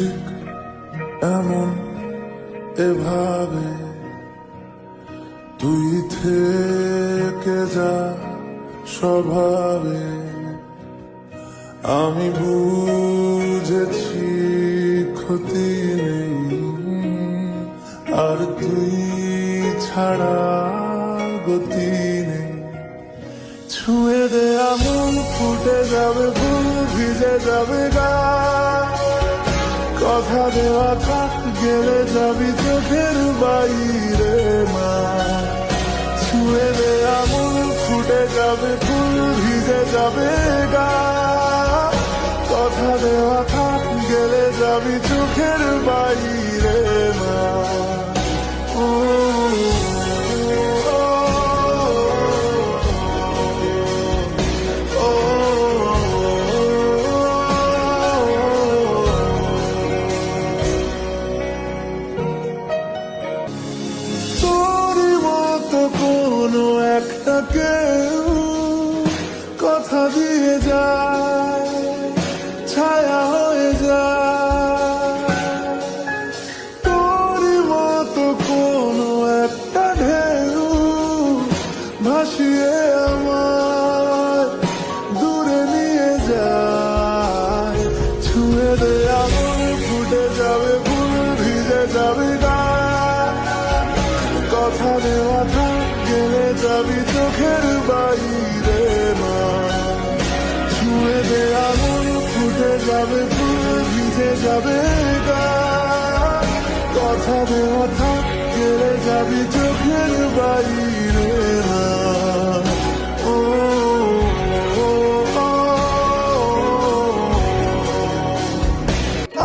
ঠিক এমন এভাবে তুই থেকে যা স্বভাবে। আমি বুঝেছি ক্ষতি নেই, আর তুই ছাড়া গতি নেই। ছুঁয়ে দে এমন ফুটে যাবে ফুল, ভিজে যাবে গা। কথা দেওয়া থাক, গেলে যাবি চোখের বাইরে মা। ছুঁয়ে দে এমন ফুটে যাবে ফুল, ভিজে যাবে গা। কথা দেওয়া থাক, গেলে যাবি চোখের বাইরে মা। কোনো একটা কেউ কথা দিয়ে যায়, ছায়া হয়ে যায়। তোরই মতো কোনো একটা ঢেউ ভাসিয়ে আমার দূরে নিয়ে যায়। ছুঁয়ে দে আমার ফুটে যাবে ফুল, ভিজে যাবে গা। কথা দেওয়া থাক, গেলে যাবি চোখের বাইরে মা। ছুঁয়ে দে আগুন, ফুটে যাবে ফুল, ভিজে যাবে গা। কথা দেওয়া থাক, গেলে যাবি চোখের বাইরে মা। ও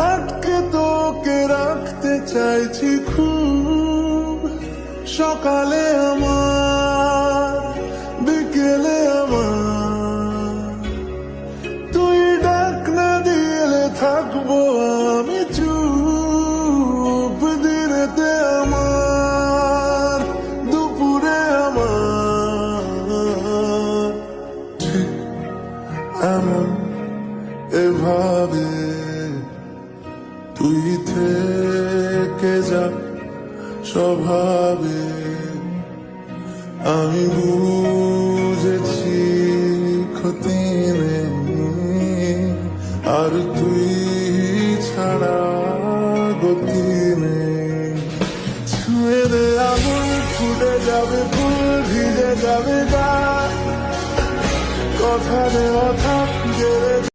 আটকে তোকে রাখতে চাইছি খুব, সকালে আমার, বিকেলে আমার। তুই ডাক না দিলে থাকবো আমি চুপ, দিনেতে আমার, দুপুরে আমার। ঠিক এমন এভাবে তুই থেকে যা স্বভাবে। আমি বুঝেছি ক্ষতি নেই, আর তুই ছাড়া গতি নেই। ছুঁয়ে দে আগুন, ফুটে যাবে ফুল, ভিজে যাবে গা। কথা দেওয়া থাক,